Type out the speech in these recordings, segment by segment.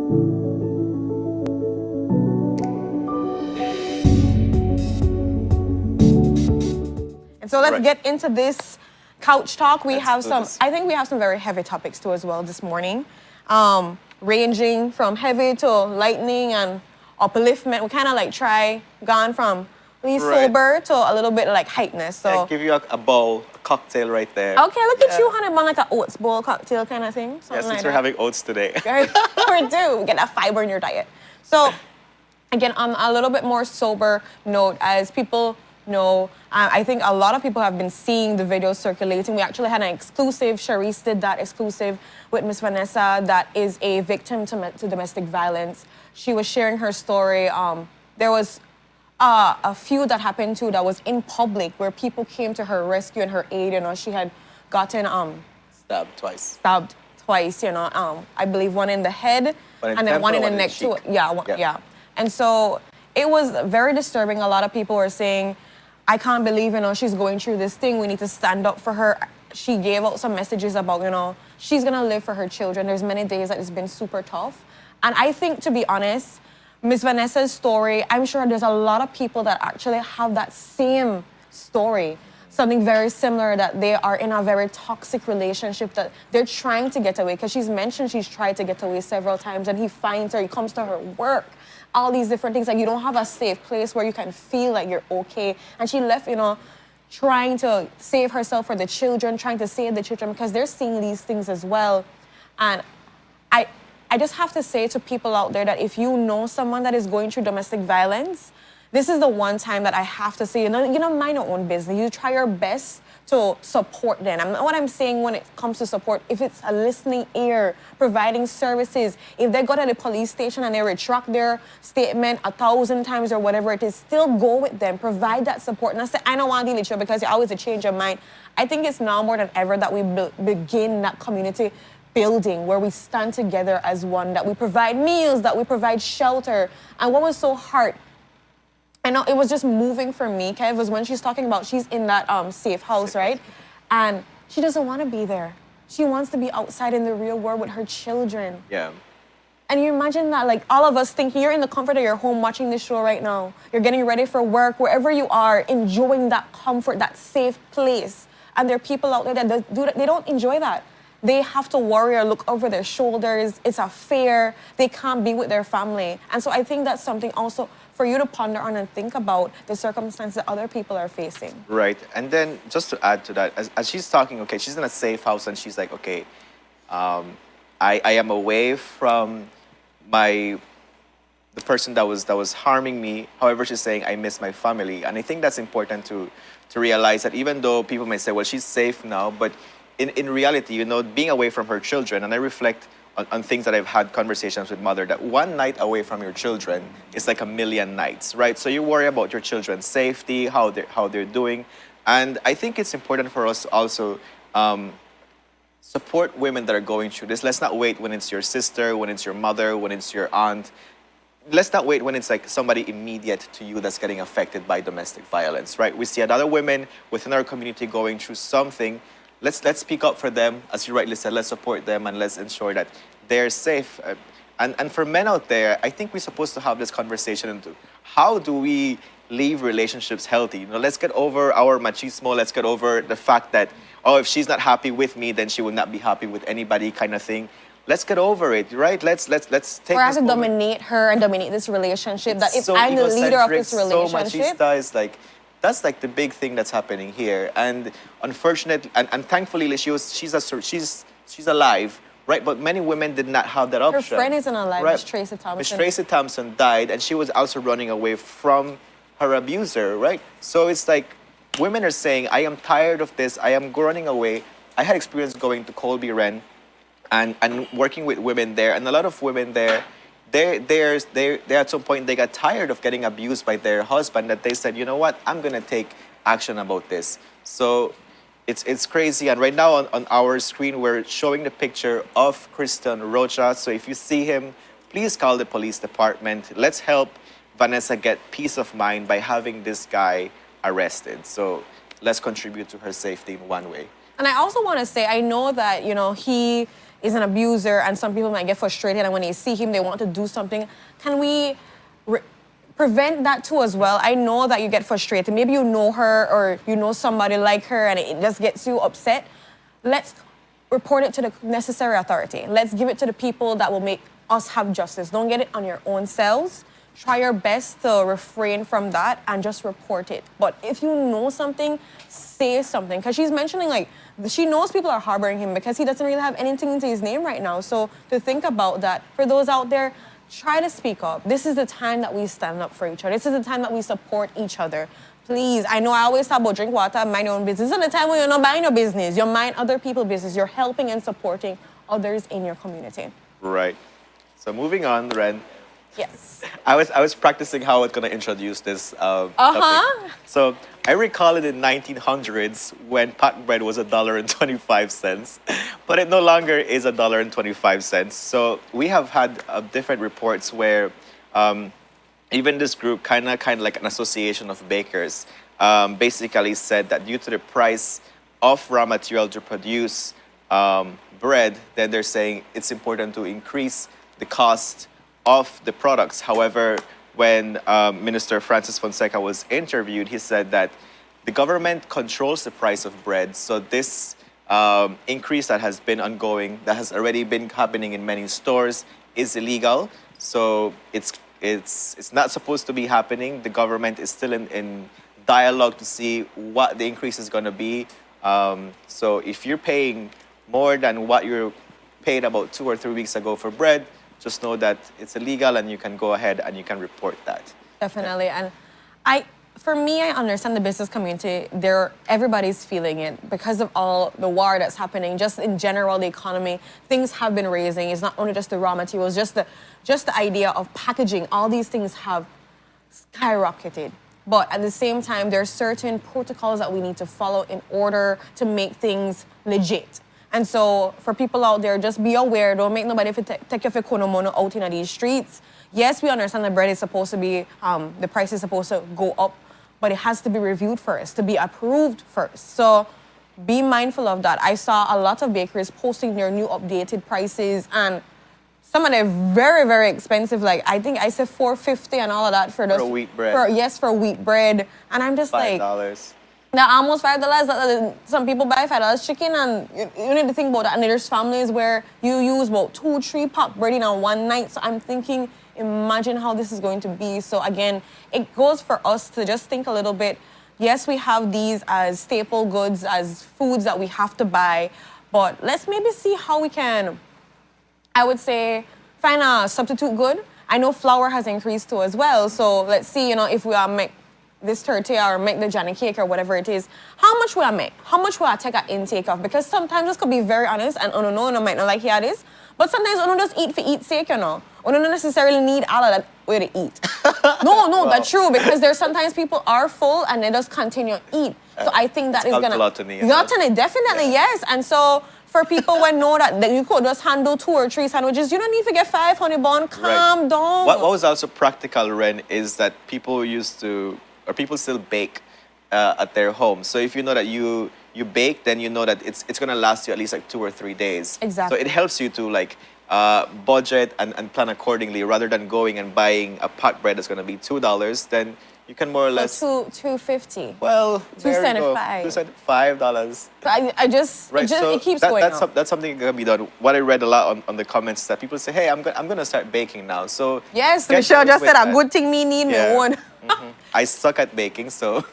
And so let's Right. get into this couch talk. We Let's have do some, this. I think we have some very heavy topics too as well this morning. Ranging from heavy to lightning and upliftment. We kind of like gone from really Right. sober to a little bit like heightness. So, Yeah, give you a bowl, a cocktail right there. okay, look at you, honey, bun like an oats bowl cocktail kind of thing. Yeah, Something since like we're that. having oats today. Right? We do. Get that fiber in your diet. So, again, on a little bit more sober note, as people know, I think a lot of people have been seeing the videos circulating. We actually had an exclusive. Charisse did that exclusive with Miss Vanessa, that is a victim to domestic violence. She was sharing her story. There was a few that happened too that was in public where people came to her rescue and her aid. You know, she had gotten Stabbed twice. stabbed twice, you know, I believe one in the head One in and then one in temple, the one in neck too. cheek. Yeah, Yeah. yeah. And so it was very disturbing. A lot of people were saying, I can't believe, you know, she's going through this thing. We need to stand up for her. She gave out some messages about, you know, she's gonna live for her children. There's many days that it's been super tough. And I think, to be honest, Miss Vanessa's story, I'm sure there's a lot of people that actually have that same story. Something very similar, that they are in a very toxic relationship, that they're trying to get away. Because she's mentioned she's tried to get away several times, and he finds her, he comes to her work, all these different things. Like, you don't have a safe place where you can feel like you're okay. And she left, you know, trying to save herself for the children, trying to save the children, because they're seeing these things as well. And I just have to say to people out there that if you know someone that is going through domestic violence, this is the one time that I have to say, you know, mind your own business. You try your best to support them. And what I'm saying when it comes to support, if it's a listening ear, providing services, if they go to the police station and they retract their statement 1,000 times or whatever it is, still go with them, provide that support. And I say, I don't want to deal with you because you always a change your mind. I think it's now more than ever that we begin that community building where we stand together as one, that we provide meals, that we provide shelter. And what was so hard, I know it was just moving for me, Kev, was when she's talking about she's in that safe house, right? And she doesn't want to be there. She wants to be outside in the real world with her children. Yeah. And you imagine that, like, all of us thinking you're in the comfort of your home watching this show right now. You're getting ready for work, wherever you are, enjoying that comfort, that safe place. And there are people out there that they don't enjoy that. They have to worry or look over their shoulders. It's a fear. They can't be with their family. And so I think that's something also for you to ponder on and think about the circumstances that other people are facing. Right. And then just to add to that, as she's talking, okay, she's in a safe house and she's like, okay, I am away from the person that was harming me. However, she's saying, I miss my family. And I think that's important to realize that even though people may say, well, she's safe now, but in reality, you know, being away from her children, and I reflect on things that I've had conversations with mother, that one night away from your children is like a million nights, right? So you worry about your children's safety, how they're doing. And I think it's important for us to also support women that are going through this. Let's not wait when it's your sister, when it's your mother, when it's your aunt. Let's not wait when it's like somebody immediate to you that's getting affected by domestic violence, right? We see other women within our community going through something. Let's speak up for them, as you rightly said. Let's support them and let's ensure that they're safe. And for men out there, I think we're supposed to have this conversation into how do we leave relationships healthy? You know, let's get over our machismo. Let's get over the fact that, oh, if she's not happy with me, then she will not be happy with anybody, kind of thing. Let's get over it, right? Let's take or this to moment. dominate her and dominate this relationship. It's That if so I'm the leader of egocentric, this relationship, so machista is like, that's like the big thing that's happening here. And unfortunately, and thankfully, she's alive, right? But many women did not have that her option. friend isn't alive, Right. Miss Tracy Thompson. Miss Tracy Thompson died, and she was also running away from her abuser, right? So it's like women are saying, I am tired of this. I am running away. I had experience going to Colby Wren and working with women there, and a lot of women there, they at some point they got tired of getting abused by their husband, that they said, you know what, I'm gonna take action about this. So it's crazy. And right now on our screen we're showing the picture of Christian Rocha. So if you see him, please call the police department. Let's help Vanessa get peace of mind by having this guy arrested. So let's contribute to her safety in one way. And I also want to say, I know that, you know, he is an abuser, and some people might get frustrated, and when they see him, they want to do something. Can we prevent that too as well? I know that you get frustrated. Maybe you know her or you know somebody like her, and it just gets you upset. Let's report it to the necessary authority. Let's give it to the people that will make us have justice. Don't get it on your own selves. Try your best to refrain from that and just report it. But if you know something, say something. Because she's mentioning, like, she knows people are harboring him because he doesn't really have anything to his name right now. So to think about that, for those out there, try to speak up. This is the time that we stand up for each other. This is the time that we support each other. Please, I know I always talk about drink water, mind your own business. This is the time when you're not minding your business. You're mind other people's business. You're helping and supporting others in your community. Right. So moving on, Ren. Yes. I was practicing how I was gonna introduce this topic. So I recall it in 1900s when packed bread was $1.25, but it no longer is $1.25. So we have had different reports where even this group, kind of like an association of bakers, basically said that due to the price of raw material to produce bread, then they're saying it's important to increase the cost of the products. However, when Minister Francis Fonseca was interviewed, he said that the government controls the price of bread. So this increase that has been ongoing, that has already been happening in many stores, is illegal. So it's not supposed to be happening. The government is still in dialogue to see what the increase is going to be. So if you're paying more than what you paid about 2 or 3 weeks ago for bread, just know that it's illegal and you can go ahead and you can report that. Definitely. And for me, I understand the business community. Everybody's feeling it because of all the war that's happening. Just in general, the economy, things have been raising. It's not only just the raw materials, just the idea of packaging. All these things have skyrocketed. But at the same time, there are certain protocols that we need to follow in order to make things legit. And so for people out there, just be aware. Don't make nobody take your konomono out in these streets. Yes, we understand the bread is supposed to be, the price is supposed to go up, but it has to be reviewed first, to be approved first. So be mindful of that. I saw a lot of bakeries posting their new updated prices, and some of them very, very expensive. Like, I think I said $4.50 and all of that for a wheat bread. For wheat bread. And I'm just like... $5. Now, almost $5. Some people buy $5 chicken, and you need to think about that. And there's families where you use about 2-3 pack bread in on one night. So I'm thinking, imagine how this is going to be. So again, it goes for us to just think a little bit. Yes, we have these as staple goods, as foods that we have to buy, but let's maybe see how we can, I would say, find a substitute good. I know flour has increased too as well. So let's see, if we make this tortilla or make the Johnny cake or whatever it is, how much will I make? How much will I take an intake of? Because sometimes this could be very honest, and I might not like how it is, but sometimes I just eat for eat's sake, I don't necessarily need all of that way to eat. No, well, that's true, because there's sometimes people are full and they just continue to eat. So I think that is gonna... Gluttony. Gluttony, definitely, yeah. Yes. And so for people who know that you could just handle 2 or 3 sandwiches, you don't need to get 5 honey bun, calm down. What was also practical, Ren, is that people still bake at their home. So if you know that you bake, then you know that it's gonna last you at least like 2 or 3 days. Exactly. So it helps you to budget and plan accordingly, rather than going and buying a pot bread that's gonna be $2. Then you can more or less $2.50. Well, $2.75. $5. I just right. It keeps going up. That's something that can be done. What I read a lot on the comments is that people say, "Hey, I'm gonna start baking now." So yes, Michelle just said a good thing me need me one. I suck at baking, so.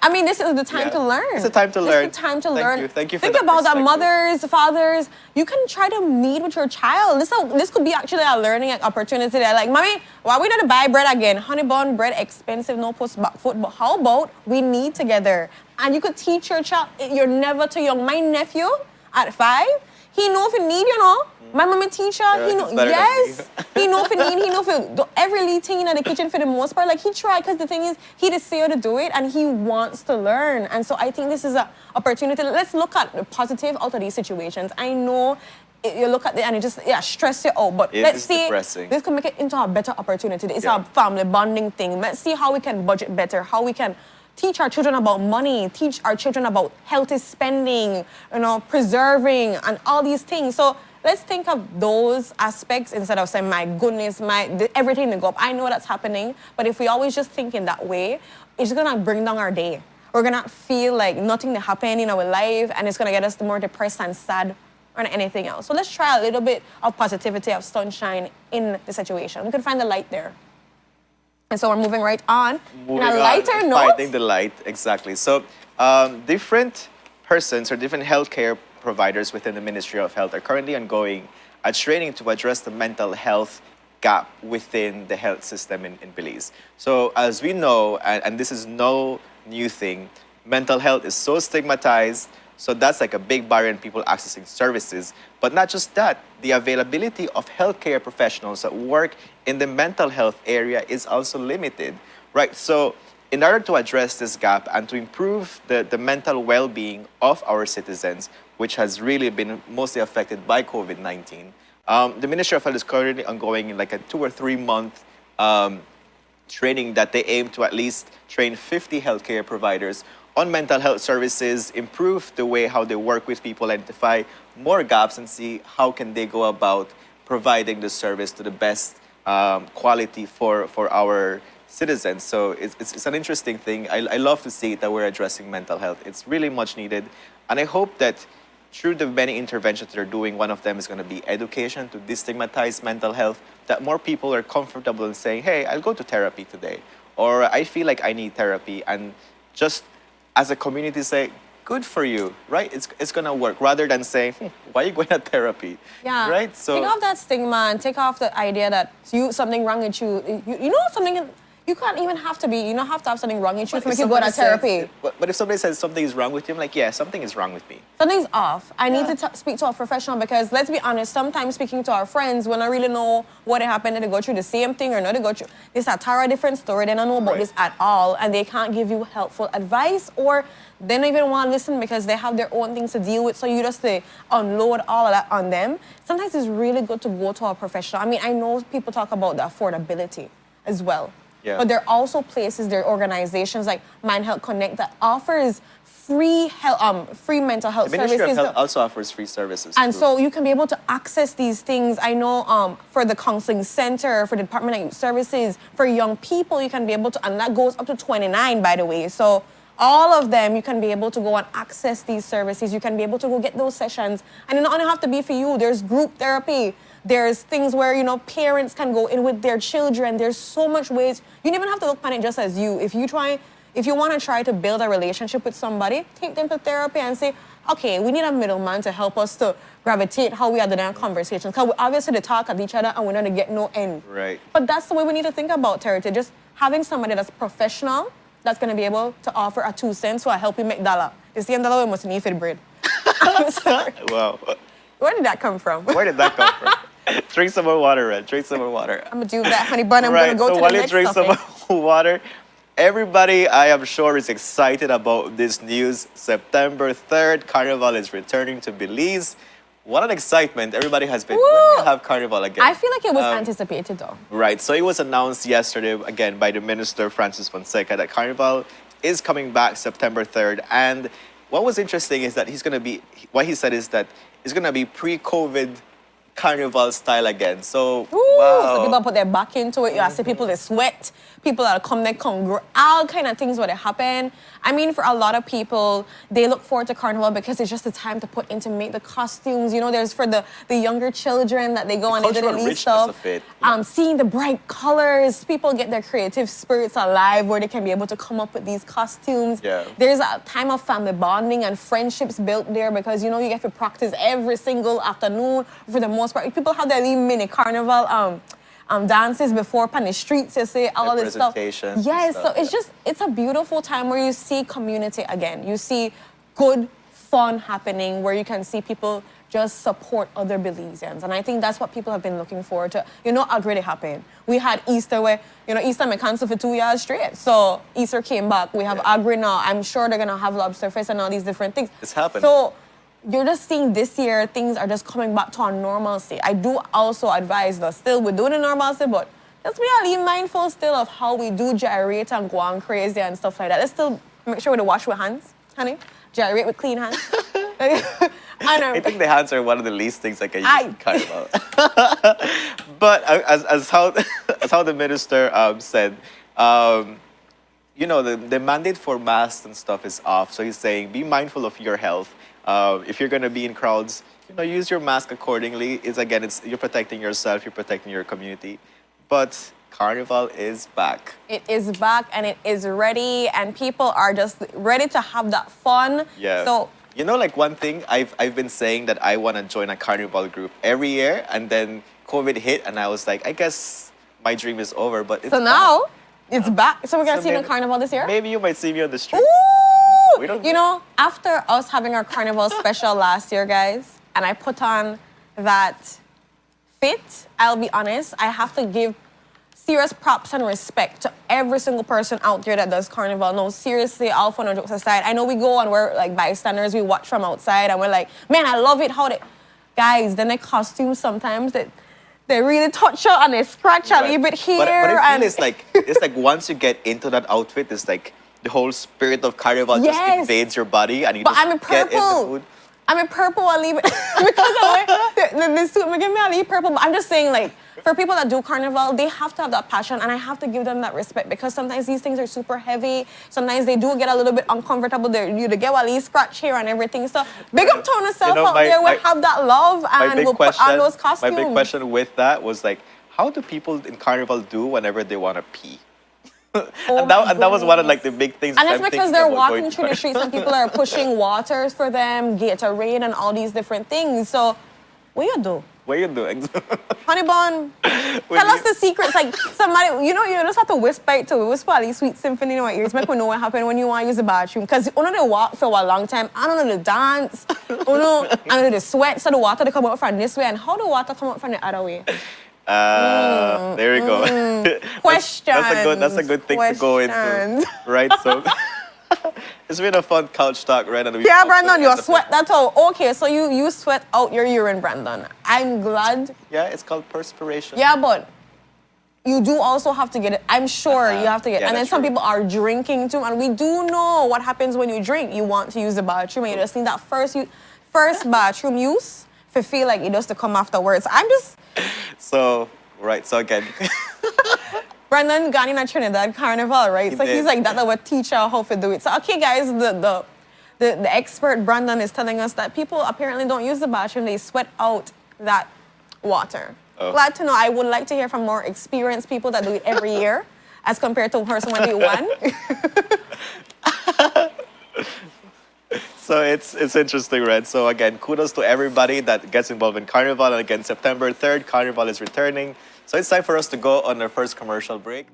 I mean, this is the time to learn. It's the time to learn. It's the time to learn. Thank you for Think about that, mothers, fathers. You can try to meet with your child. This could be actually a learning opportunity. They're like, Mommy, why we don't buy bread again? Honey bun bread expensive, no post back foot. But how about we meet together? And you could teach your child. You're never too young. My nephew at 5, he know if he need, My mommy teacher, he know, yes, he know if he need, he know if do every little thing in the kitchen for the most part. Like, he tried, because the thing is, he just say how to do it, and he wants to learn. And so I think this is an opportunity. Let's look at the positive out of these situations. I know you look at it and it just, stress you out, but let's see, depressing. This could make it into a better opportunity. It's a family bonding thing. Let's see how we can budget better, how we can teach our children about money, teach our children about healthy spending, preserving and all these things. So let's think of those aspects instead of saying, my goodness, everything to go up. I know that's happening, but if we always just think in that way, it's gonna bring down our day. We're gonna feel like nothing to happen in our life, and it's gonna get us more depressed and sad or anything else. So let's try a little bit of positivity, of sunshine in the situation. We can find the light there. And so we're moving right on. Moving in a lighter on, note. finding the light, exactly. So different persons or different healthcare providers within the Ministry of Health are currently ongoing a training to address the mental health gap within the health system in Belize. So as we know, and this is no new thing, mental health is so stigmatized. So that's like a big barrier in people accessing services. But not just that, the availability of healthcare professionals that work in the mental health area is also limited, right? So in order to address this gap and to improve the mental well-being of our citizens, which has really been mostly affected by COVID-19, the Ministry of Health is currently ongoing in like a 2 or 3 month training that they aim to at least train 50 healthcare providers on mental health services, improve the way how they work with people, identify more gaps, and see how can they go about providing the service to the best quality for our citizens. So it's an interesting thing. I love to see that we're addressing mental health. It's really much needed. And I hope that through the many interventions that they're doing, one of them is going to be education to destigmatize mental health, that more people are comfortable in saying, hey, I'll go to therapy today, or I feel like I need therapy, and just as a community say, good for you, right? It's gonna work, rather than saying, why are you going to therapy? Yeah. Right? So take off that stigma and take off the idea that something wrong with you. You know something. You can't even have to be. You don't have to have something wrong with you to make you go to therapy. But if somebody says something is wrong with you, I'm like, yeah, something is wrong with me. Something's off. I need to speak to a professional, because let's be honest, sometimes speaking to our friends, when I really know what happened, and they go through the same thing or not, they go through this entire different story, they don't know about this at all, and they can't give you helpful advice, or they don't even want to listen because they have their own things to deal with, so you just unload all of that on them. Sometimes it's really good to go to a professional. I mean, I know people talk about the affordability as well. Yeah. But there are also places, there are organizations like Mind Health Connect that offers free mental health services. The Ministry of Health also offers free services. And too. so you can be able to access these things. I know for the counseling center, for the Department of Youth Services, for young people, you can be able to, and that goes up to 29, by the way. So all of them, you can be able to go and access these services. You can be able to go get those sessions. And it not only have to be for you. There's group therapy. There's things where, parents can go in with their children. There's so much ways. You don't even have to look at it just as you. If you want to try to build a relationship with somebody, take them to therapy and say, okay, we need a middleman to help us to gravitate how we are doing our conversations. Because we obviously talk at each other and we're not going to get no end. Right. But that's the way we need to think about therapy. Just having somebody that's professional, that's going to be able to offer a 2 cents to help you make dollar. The same dollar we must need for the bread. I'm sorry. Wow. Where did that come from? Where did that come from? Drink some more water, Red. Drink some more water. I'm going to do that, honey bun. I'm right. going to go so to while the you next drink topic. some more water, everybody, I am sure, is excited about this news. September 3rd, Carnival is returning to Belize. What an excitement. Everybody has been. When do we have Carnival again? I feel like it was anticipated, though. Right. So it was announced yesterday, again, by the Minister, Francis Fonseca, that Carnival is coming back September 3rd. And what was interesting is that what he said is that it's going to be pre-COVID Carnival style again. So, wow. So people put their back into it. You see people that sweat. People that come, all kind of things where they happen. I mean, for a lot of people, they look forward to Carnival because it's just the time to put in to make the costumes. There's for the younger children that they go and they do the least stuff. Seeing the bright colors, people get their creative spirits alive where they can be able to come up with these costumes. Yeah. There's a time of family bonding and friendships built there because, you get to practice every single afternoon. For the most part, people have their little mini Carnival dances before on the streets, you see all this stuff. Yes, so it's a beautiful time where you see community again. You see good fun happening where you can see people just support other Belizeans. And I think that's what people have been looking forward to. Agri happened. We had Easter where, Easter may cancel for 2 years straight. So Easter came back. We have Agri now. I'm sure they're going to have Lobster Fest and all these different things. It's happening. So you're just seeing this year, things are just coming back to our normalcy. I do also advise, though, still we're doing the normalcy, but let's be a little mindful still of how we do gyrate and go on crazy and stuff like that. Let's still make sure we wash with hands, honey. Gyrate with clean hands. I think the hands are one of the least things I can use in Carnival. But as how the minister said, you know, the mandate for masks and stuff is off. So he's saying, be mindful of your health. If you're gonna be in crowds, you know, use your mask accordingly. You're protecting yourself, you're protecting your community. But Carnival is back. It is back and it is ready, and people are just ready to have that fun. Yeah. So you know, like one thing I've been saying that I want to join a Carnival group every year, and then COVID hit, and I was like, I guess my dream is over. But it's so now it's back. So we're gonna see you in Carnival this year. Maybe you might see me on the streets. Ooh! We don't you know, after us having our Carnival special last year, guys, and I put on that fit, I'll be honest, I have to give serious props and respect to every single person out there that does Carnival. No, seriously, all fun and jokes aside. I know we go and we're like bystanders, we watch from outside and we're like, man, I love it how they... Guys, then the costumes sometimes, they really touch you and they scratch a little bit here. But I feel and it's like once you get into that outfit, it's like the whole spirit of Carnival just invades your body and you just get in the mood. I'm in purple a little bit because of the suit. Give me a little purple. But I'm just saying, like, for people that do Carnival, they have to have that passion, and I have to give them that respect because sometimes these things are super heavy. Sometimes they do get a little bit uncomfortable. You get a little scratch here and everything. So big up to yourself out there. We'll have that love and we'll put on those costumes. My big question with that was like, how do people in Carnival do whenever they want to pee? And that was one of like the big things. And it's because they're walking through the streets and people are pushing waters for them, Gatorade and all these different things. So, what you do? What you doing? Honey bun, tell us the secrets. Like somebody, you know, you just have to whisper it to whisper a sweet symphony in our ears. Make we know what happened when you want to use the bathroom. Because you know they walk for a long time. I don't know the dance. I don't know the sweat. So the water they come out from this way, and how the water come out from the other way. There we go. Questions. That's a good thing to go into, right? So it's been a fun couch talk, right? And yeah, Brandon, you sweat that out. Okay, so you sweat out your urine, Brandon. I'm glad. Yeah, it's called perspiration. Yeah, but you do also have to get it. I'm sure you have to get it. And then some people are drinking too, and we do know what happens when you drink. You want to use the bathroom, and you just need that first bathroom use to feel like it does to come afterwards. I'm just... So again. Brandon got in a Trinidad Carnival, right? He's like, that would teach her how to do it. So, okay, guys, the expert Brandon is telling us that people apparently don't use the bathroom. They sweat out that water. Oh. Glad to know. I would like to hear from more experienced people that do it every year as compared to a person when do it one. So it's interesting, Red. So again, kudos to everybody that gets involved in Carnival. And again, September 3rd, Carnival is returning. So it's time for us to go on our first commercial break.